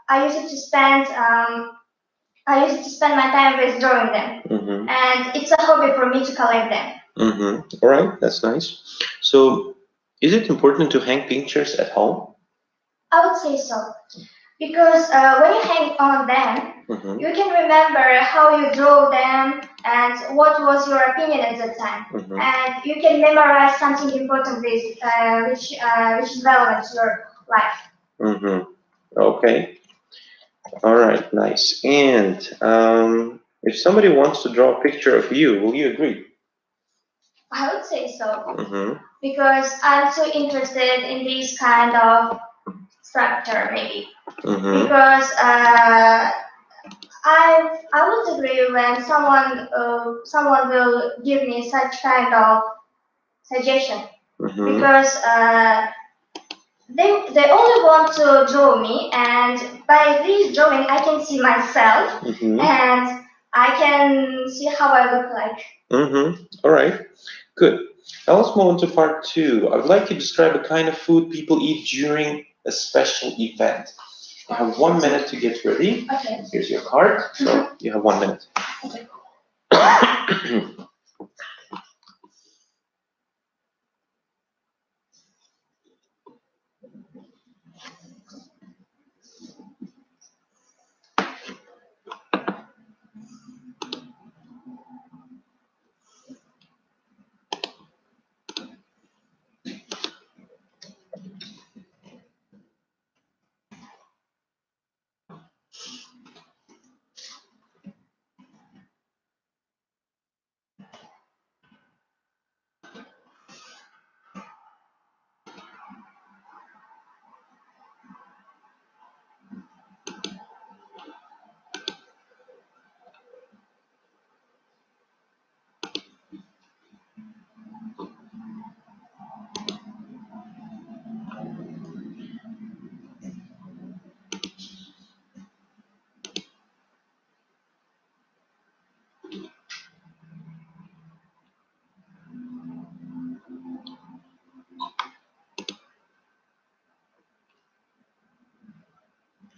I used to spend my time with drawing them, and it's a hobby for me to collect them. All right, that's nice. So, is it important to hang pictures at home? I would say so. Because when you hang on them, you can remember how you drew them and what was your opinion at the time. And you can memorize something important which is relevant to your life. Okay. All right, nice. And if somebody wants to draw a picture of you, will you agree? I would say so. Because I'm so interested in this kind of structure, maybe. Because I would agree when someone will give me such kind of suggestion, because they only want to draw me, and by this drawing I can see myself, and I can see how I look like. All right, good. Now let's move on to part 2. I would like you to describe a kind of food people eat during a special event. You have 1 minute to get ready. Okay. Here's your card. So you have 1 minute. Okay.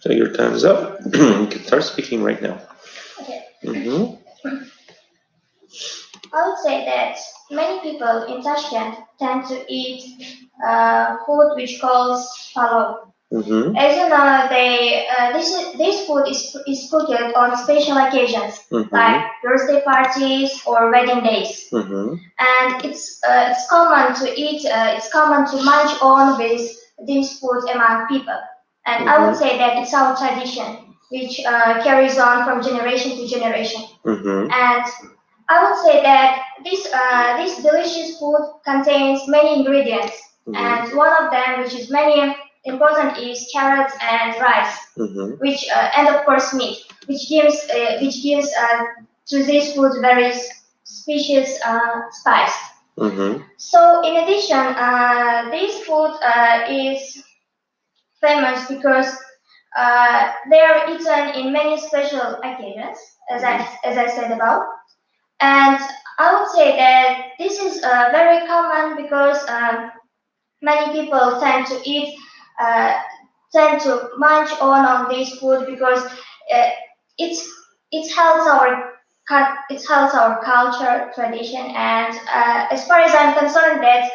So your time is up. You can start speaking right now. Okay. I would say that many people in Tashkent tend to eat food which calls falov. As you know, this food is cooked on special occasions, like birthday parties or wedding days, and it's common to eat. It's common to munch on with this food among people, and I would say that it's our tradition, which carries on from generation to generation. And I would say that this delicious food contains many ingredients, and one of them, which is many important, is carrots and rice, which and of course meat, which gives to this food very specious spice. So in addition, this food is famous because they are eaten in many special occasions, as I said above. And I would say that this is very common because many people tend to munch on this food because it's it helps our culture, tradition, and as far as I'm concerned, that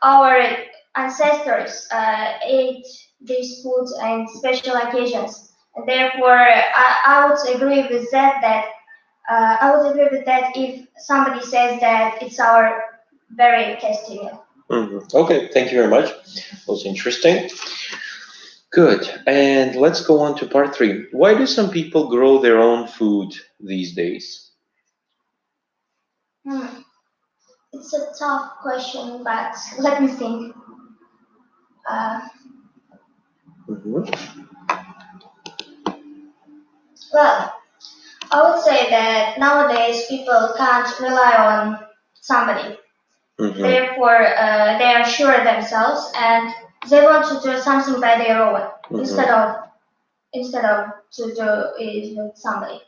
our ancestors ate these foods on special occasions, and therefore I would agree with that. I would agree with that if somebody says that it's our very tasty meal. Okay, thank you very much. That was interesting. Good. And let's go on to part 3. Why do some people grow their own food these days? It's a tough question, but let me think. Well, I would say that nowadays people can't rely on somebody. Therefore, they are sure of themselves and they want to do something by their own instead of to do it with somebody.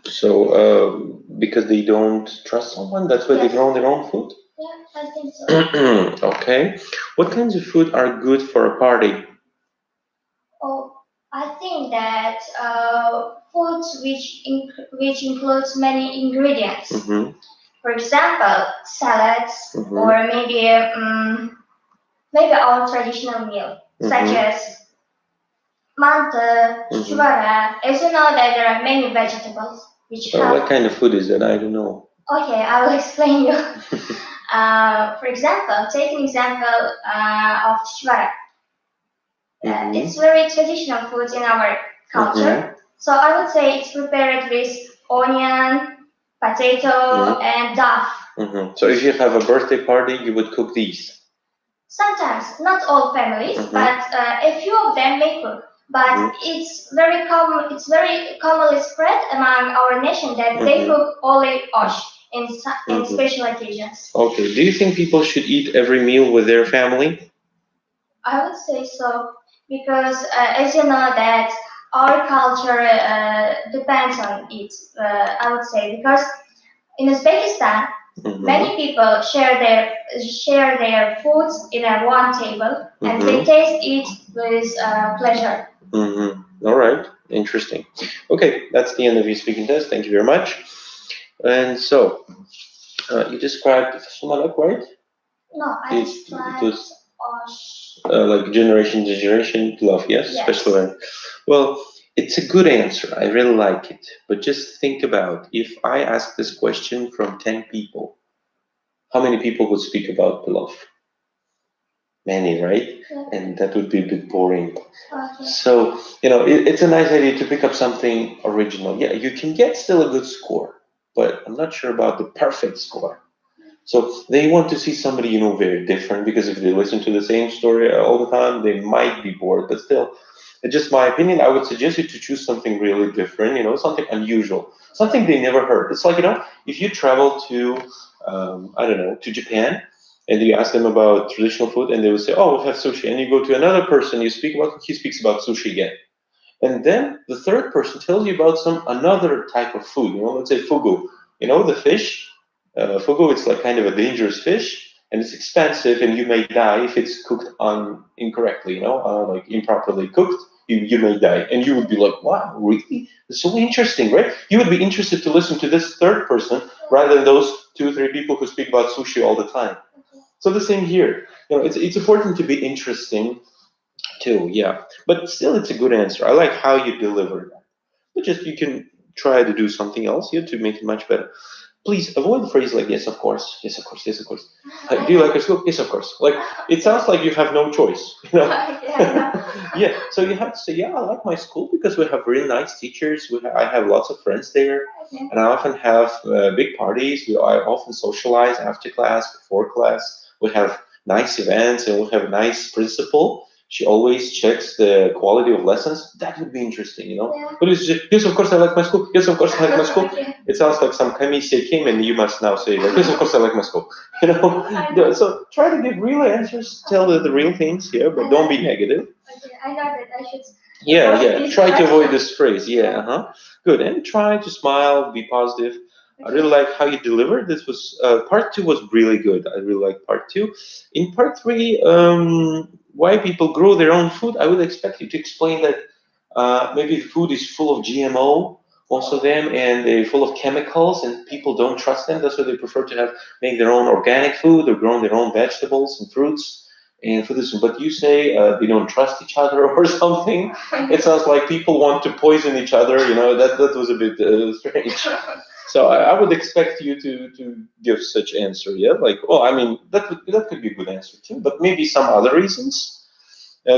So, because they don't trust someone, that's why they grow their own food? Yeah, I think so. Okay. What kinds of food are good for a party? Oh, I think that foods which includes many ingredients. For example, salads or maybe our traditional meal, such as manta, chuvara. As you know, that there are many vegetables which have. What kind of food is that? I don't know. Okay, I will explain you. For example, take an example of chuvara. It's very traditional food in our culture. So I would say it's prepared with onion, potato, and duff. So if you have a birthday party, you would cook these? Sometimes, not all families, but a few of them may cook. But it's very common. It's very commonly spread among our nation that they cook only osh in special occasions. Okay. Do you think people should eat every meal with their family? I would say so because, as you know, that our culture depends on it. I would say because in Uzbekistan, many people share their foods in a one table, and they taste it with pleasure. All right, interesting. Okay, that's the end of your speaking test. Thank you very much. And so, you described Sumalak, right? No, I described like generation to generation love, yes? Especially. Well, it's a good answer. I really like it. But just think about if I ask this question from 10 people, how many people would speak about pilaf? Many, right? And that would be a bit boring. So, it's a nice idea to pick up something original. Yeah, you can get still a good score, but I'm not sure about the perfect score. So they want to see somebody, very different, because if they listen to the same story all the time, they might be bored. But still, it's just my opinion. I would suggest you to choose something really different, something unusual, something they never heard. It's like, if you travel to, I don't know, to Japan, and you ask them about traditional food, and they will say, "Oh, we have sushi." And you go to another person, you speak about, he speaks about sushi again. And then the third person tells you about some another type of food. Let's say fugu. The fish. Fugu, it's like kind of a dangerous fish, and it's expensive, and you may die if it's cooked on incorrectly. Like improperly cooked, you may die, and you would be like, "Wow, really? It's so interesting, right?" You would be interested to listen to this third person rather than those 2 or 3 people who speak about sushi all the time. So the same here. It's important to be interesting too, yeah. But still, it's a good answer. I like how you deliver that. But just you can try to do something else here to make it much better. Please avoid the phrase like "yes, of course," "yes, of course," "yes, of course." Like, do you like your school? "Yes, of course." Like, it sounds like you have no choice. Yeah. So you have to say, "Yeah, I like my school because we have really nice teachers. I have lots of friends there, and I often have big parties. I often socialize after class, before class. We have nice events, and we have a nice principal. She always checks the quality of lessons." That would be interesting. But it's just, "Yes, of course, I like my school. Yes, of course, I like my school." It sounds like some committee came and you must now say, like, "Yes, of course, I like my school." So try to give real answers, tell the real things here, but don't be negative. Okay, I know that I should. Yeah. Try to avoid this phrase. Yeah. Good. And try to smile, be positive. I really like how you delivered. This was part 2 was really good. I really like part 2. In part 3, why people grow their own food. I would expect you to explain that maybe the food is full of GMO, most of them, and they're full of chemicals, and people don't trust them. That's why they prefer to make their own organic food or grow their own vegetables and fruits. And for this, but you say they don't trust each other or something. It sounds like people want to poison each other. That was a bit strange. So I would expect you to give such answer. Yeah, like, well, I mean, that could be a good answer too. But maybe some other reasons.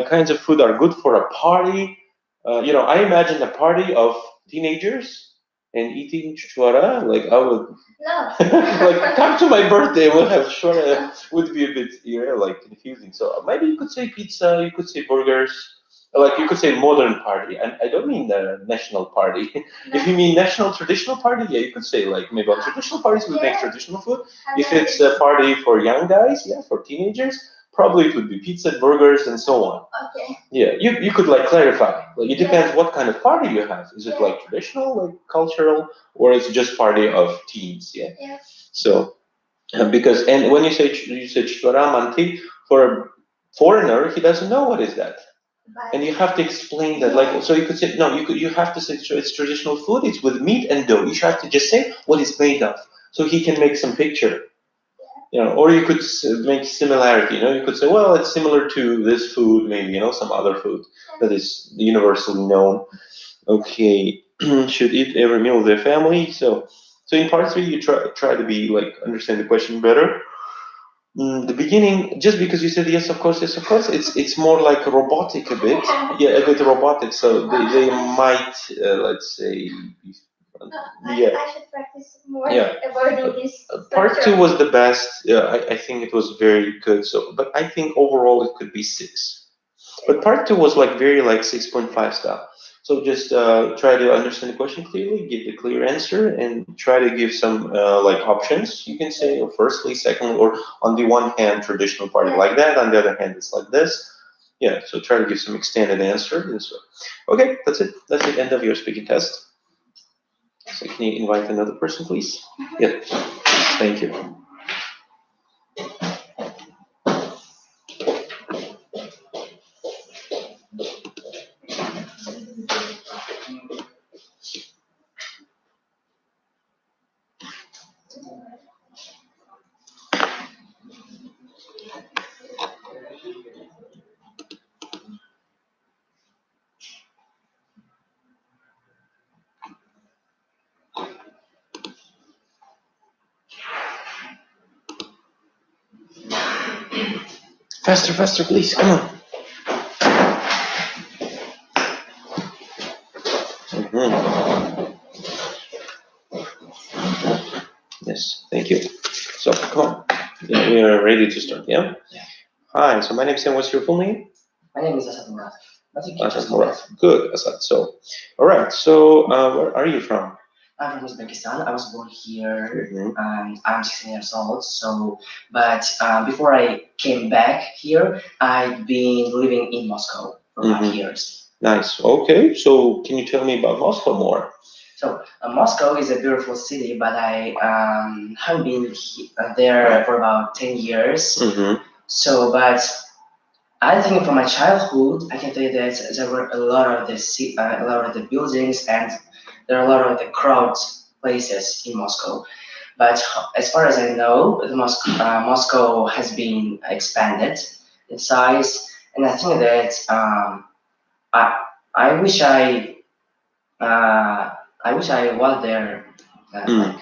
Kinds of food are good for a party. I imagine a party of teenagers and eating chuchwara. Like, I would like, come to my birthday, we'll have chuchwara. Would be a bit like confusing. So maybe you could say pizza. You could say burgers. Like, you could say modern party, and I don't mean the national party. If you mean national traditional party, yeah, you could say like maybe on traditional parties we make traditional food. If it's a party for young guys, yeah, for teenagers, probably it would be pizza, burgers, and so on. Okay. Yeah, you could like clarify. Like, it depends what kind of party you have. Is it like traditional, like cultural, or is it just party of teens? Yeah. So because, and when you say chuchwara manti, for a foreigner, he doesn't know what is that. And you have to explain that, like, so you could say, no, you have to say it's traditional food, it's with meat and dough. You have to just say what it's made of, so he can make some picture, or you could make similarity, you could say, well, it's similar to this food, maybe, some other food that is universally known. Okay, should eat every meal with their family. So in part three, you try to be like understand the question better. The beginning, just because you said yes, of course, it's more like robotic a bit, a bit robotic. So they might, let's say, I should practice more avoiding this. Part two was the best. I think it was very good. So, but I think overall it could be 6. But part two was like very like 6.5 style. So just try to understand the question clearly, give the clear answer, and try to give some like options. You can say, firstly, secondly, or on the one hand, traditional party like that. On the other hand, it's like this. Yeah. So try to give some extended answer. And so, okay, that's it. That's the end of your speaking test. So can you invite another person, please? Yeah. Thank you. Faster, faster, please. Come on. Yes, thank you. So, come on. Yeah, we are ready to start, yeah? Yeah. Hi, so my name is Sam. What's your full name? My name is Asad Murad. Asad Murad. Good, Asad. So, all right. So, where are you from? I'm from Uzbekistan. I was born here, and I'm 16 years old. So, but before I came back here, I've been living in Moscow for 5 years. Nice. Okay. So, can you tell me about Moscow more? So, Moscow is a beautiful city, but I haven't been there for about 10 years. So, but I think from my childhood, I can tell you that there were a lot of the buildings, and there are a lot of the crowd places in Moscow. But as far as I know, Moscow has been expanded in size, and I think that I wish I was there.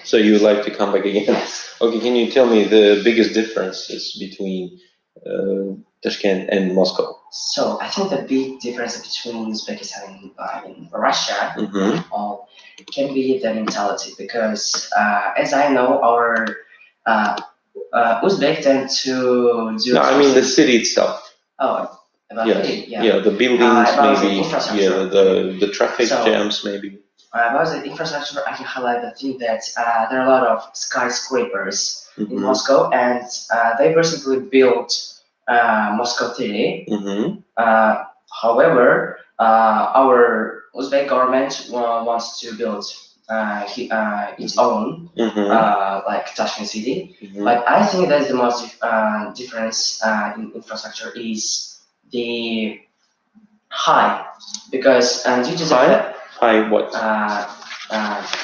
So you would like to come back again? Yes. Okay, can you tell me the biggest differences between Tashkent and Moscow? So I think the big difference between Uzbekistan and Russia can be the mentality, because as I know, our Uzbek tend to do. No, I mean the city itself. Oh, about yeah, the buildings maybe. The traffic jams maybe. About the infrastructure, I can highlight the thing that there are a lot of skyscrapers in Moscow, and they recently built Moscow City. However, our Uzbek government wants to build its own, like Tashkent City. But I think that the most difference in infrastructure is the high, because due to the high what?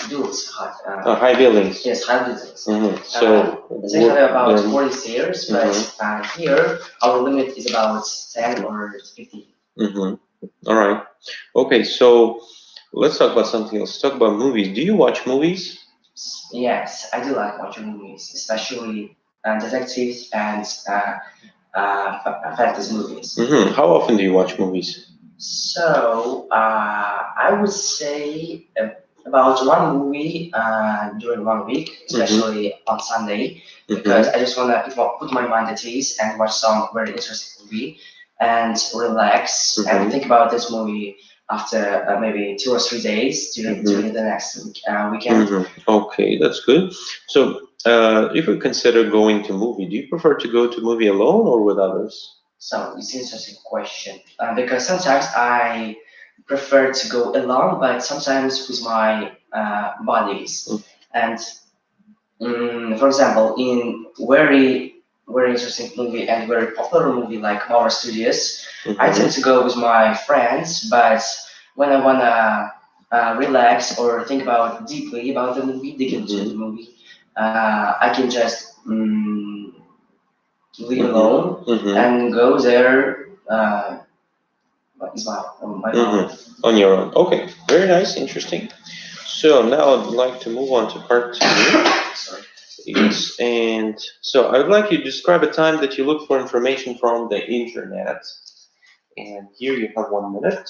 Buildings, high buildings. Yes, high buildings. So they have about 40 stairs, but here our limit is about 10 or 15. All right. Okay, so let's talk about something else. Let's talk about movies. Do you watch movies? Yes, I do like watching movies, especially detectives and fantasy movies. How often do you watch movies? So I would say about one movie during 1 week, especially on Sunday, because I just want to put my mind at ease and watch some very interesting movie and relax and think about this movie after maybe 2 or 3 days during the next weekend. Okay, that's good. So if we consider going to movie, do you prefer to go to movie alone or with others? So it's an interesting question, because sometimes I prefer to go alone, but sometimes with my buddies. And for example, in very very interesting movie and very popular movie like Marvel Studios, I tend to go with my friends. But when I wanna relax or think about deeply about the movie, dig into the movie, I can just leave alone and go there. On my own. On your own. Okay, very nice, interesting. So now I'd like to move on to part 2. Sorry. Yes, and so I would like you to describe a time that you look for information from the internet. And here you have 1 minute.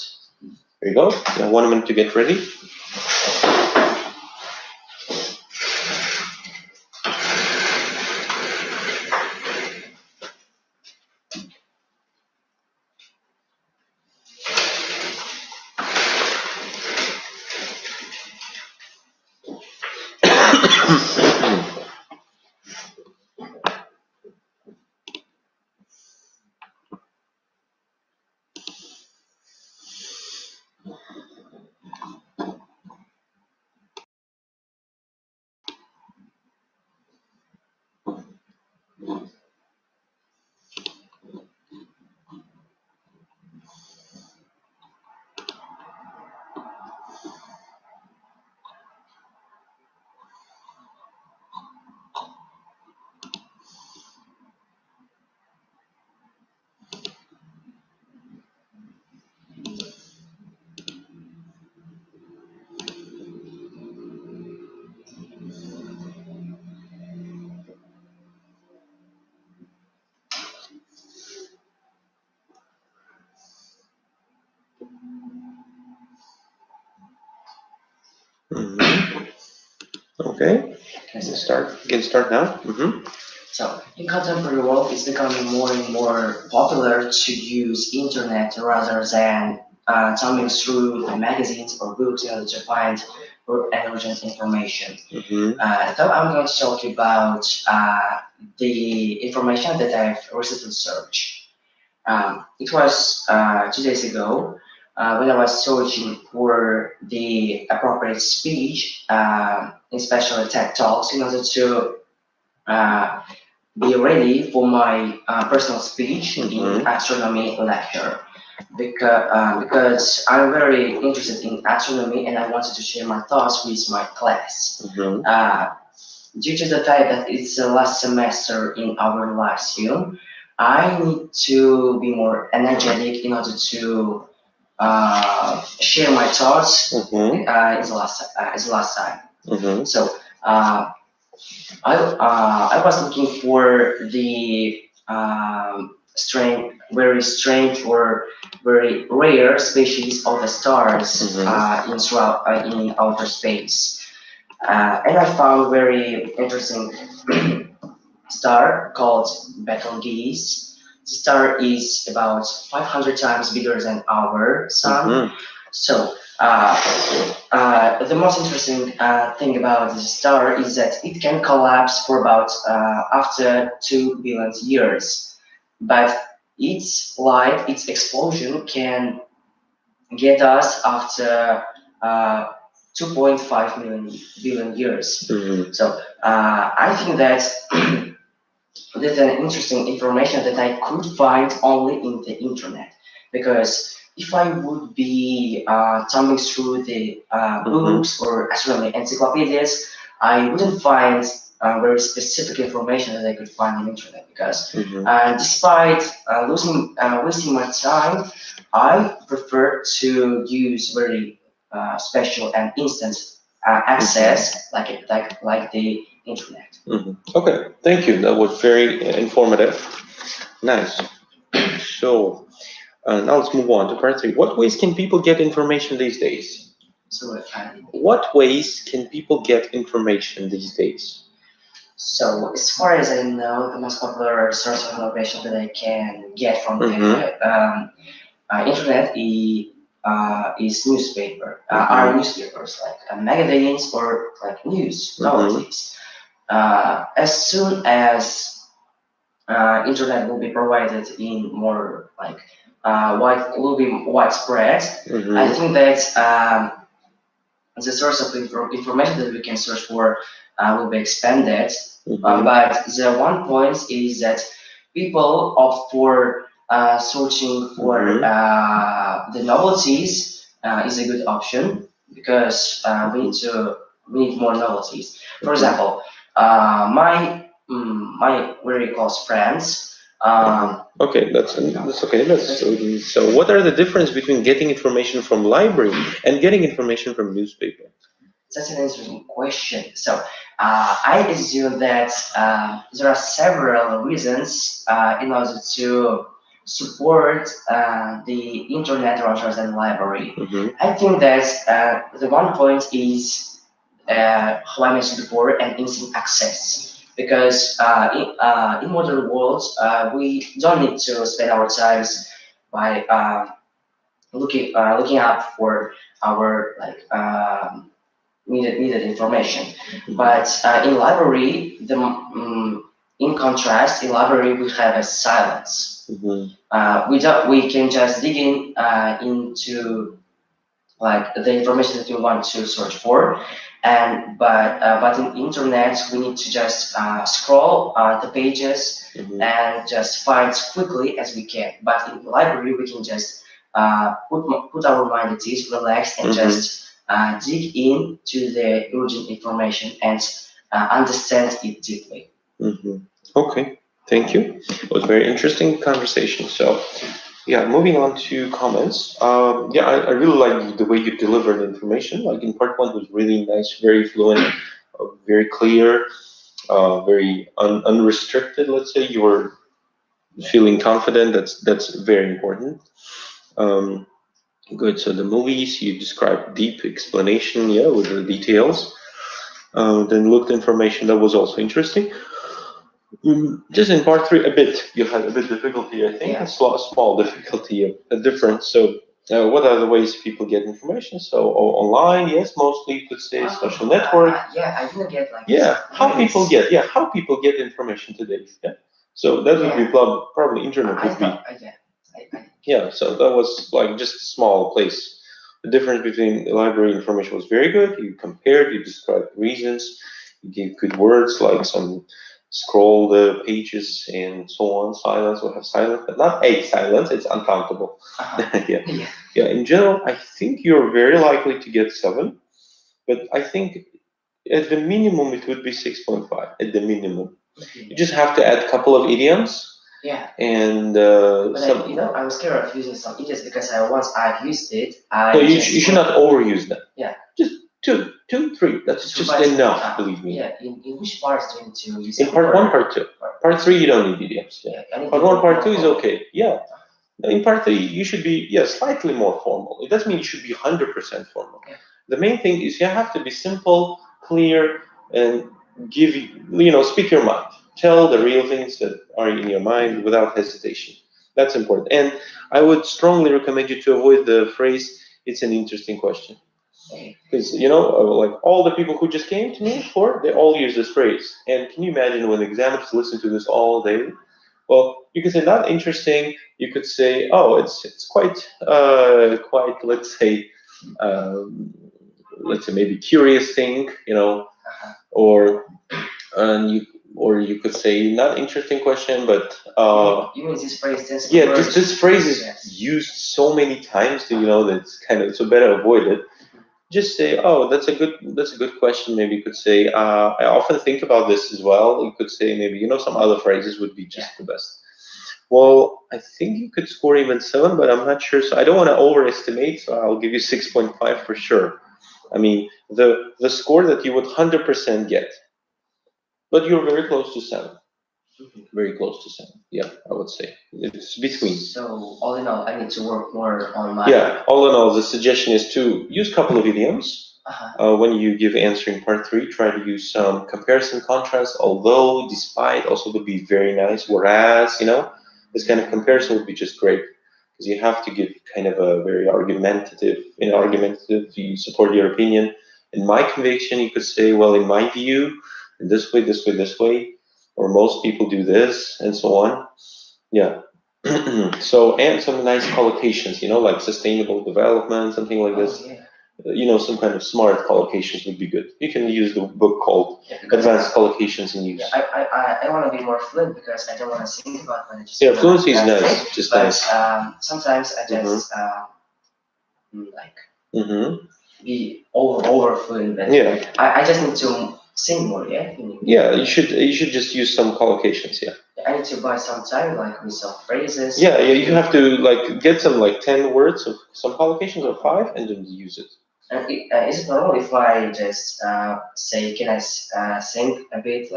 There you go. You have 1 minute to get ready. Okay, you can start now. So, in contemporary world, it's becoming more and more popular to use internet rather than thumbing through the magazines or books in order to find urgent information. So I'm going to talk about the information that I've recently searched. It was 2 days ago when I was searching for the appropriate speech, especially TED Talks, in order to be ready for my personal speech in astronomy lecture. Because I'm very interested in astronomy and I wanted to share my thoughts with my class. Due to the fact that it's the last semester in our lyceum, I need to be more energetic in order to share my thoughts as the last time. So I was looking for the very strange or very rare species of the stars in outer space. And I found very interesting star called Betelgeuse. The star is about 500 times bigger than our sun. So the most interesting thing about this star is that it can collapse for about after 2 billion years, but its light, its explosion can get us after 2.5 billion years. So I think that there's an interesting information that I could find only in the internet, because if I would be thumbing through the books or astronomy encyclopedias, I wouldn't find very specific information that I could find on the internet, because despite wasting my time, I prefer to use very special and instant access like the internet. Okay, thank you. That was very informative. Nice. So now let's move on to part 3. What ways can people get information these days? What ways can people get information these days? So as far as I know, the most popular source of information that I can get from the internet is newspaper. Are newspapers like magazines or like news nowadays. As soon as internet will be provided in more like will be widespread, I think that the source of information that we can search for will be expanded. But the one point is that people opt for searching for the novelties is a good option because we need more novelties. For example, my very close friends. Okay, that's okay. So what are the difference between getting information from library and getting information from newspaper? That's an interesting question. So I assume that there are several reasons in order to support the internet rather than library. I think that the one point is how I mentioned before, an instant access. Because in modern world, we don't need to spend our times by looking up for our needed information. But in library, in contrast, in library we have a silence. We can just dig into the information that you want to search for, but in internet we need to just scroll the pages and just find quickly as we can. But in the library we can just put our mind at ease, relax, and just dig into the urgent information and understand it deeply. Okay, thank you. It was a very interesting conversation. So, yeah, moving on to comments. I really like the way you delivered information. Like in part one, it was really nice, very fluent, very clear, very unrestricted. Let's say you were feeling confident. That's very important. Good. So the movies you described deep explanation, with the details. Then looked information that was also interesting. Just in part three, you had a bit difficulty, I think, a small difficulty, a difference. So, what are the ways people get information? So, online, yes, mostly you could say social network. I didn't get how people get information today. Yeah, so that would be probably internet would be. So that was like just a small place. The difference between the library information was very good. You compared, you described reasons, you gave good words like some. Scroll the pages and so on. Silence, we have silence, but not a silence, it's uncountable. In general, I think you're very likely to get 7, but I think at the minimum it would be 6.5 at the minimum. You just have to add a couple of idioms. And I'm scared of using some idioms because once I've used it, you should not overuse them. Just 2, 3. That's just enough, believe me. In which parts do you need to use? In part 1, part 2. Part 3, you don't need idioms. Part 1, part 2 is okay. In part 3, you should be slightly more formal. It doesn't mean you should be 100% formal. The main thing is you have to be simple, clear, and speak your mind. Tell the real things that are in your mind without hesitation. That's important. And I would strongly recommend you to avoid the phrase, "It's an interesting question." Because, like all the people who just came to me before, they all use this phrase. And can you imagine when examiners listen to this all day? Well, you could say not interesting. You could say, oh, it's quite, let's say maybe curious thing, or you could say not interesting question, but you mean this phrase? This phrase is used so many times that it's so better avoid it. Just say, oh, that's a good question. Maybe you could say, I often think about this as well. You could say maybe, some other phrases would be just the best. Well, I think you could score even 7, but I'm not sure. So I don't want to overestimate. So I'll give you 6.5 for sure. I mean, the score that you would 100% get, but you're very close to 7. Very close to 7. Yeah, I would say it's between. So all in all, I need to work more on my. All in all, the suggestion is to use a couple of idioms. When you give answer in part 3, try to use some comparison contrast. Although, despite, also would be very nice. Whereas, this kind of comparison would be just great because you have to give kind of a very argumentative. You support your opinion. In my conviction, you could say, well, in my view, in this way, this way, this way. Or most people do this, and so on. So, and some nice collocations, like sustainable development, something like this. some kind of smart collocations would be good. You can use the book called Advanced Collocations in Use. I want to be more fluent because I don't want to think about when I just fluency is nice. Just nice. Sometimes I just be over fluent. I just need to sing more. You should just use some collocations. I need to buy some time, like with some phrases. You have to get some 10 words of some collocations or 5, and then use it. And is it normal if I just say, can I sing a bit,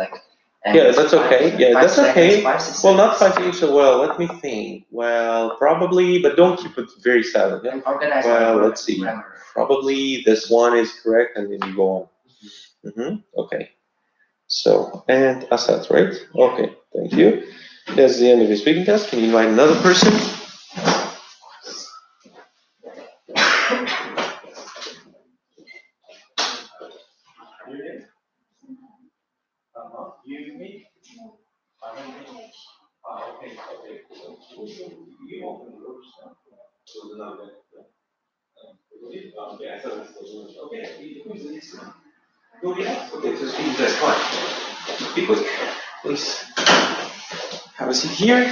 that's okay. That's okay. 5, 6 well, not 5 seconds. So let me think. Well, probably, but don't keep it very silent. And organize. Well, let's see. Probably this one is correct, and then you go on. Okay. So, and Asad, right? Okay, thank you. That's the end of the speaking test. Can you invite another person? You, me? Okay. You open the doors. So then okay, I thought it was okay. Who's the next one? Go ahead. Okay, so speaking test, fine. Be quick, please. Have a seat here.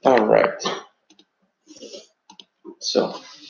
All right. So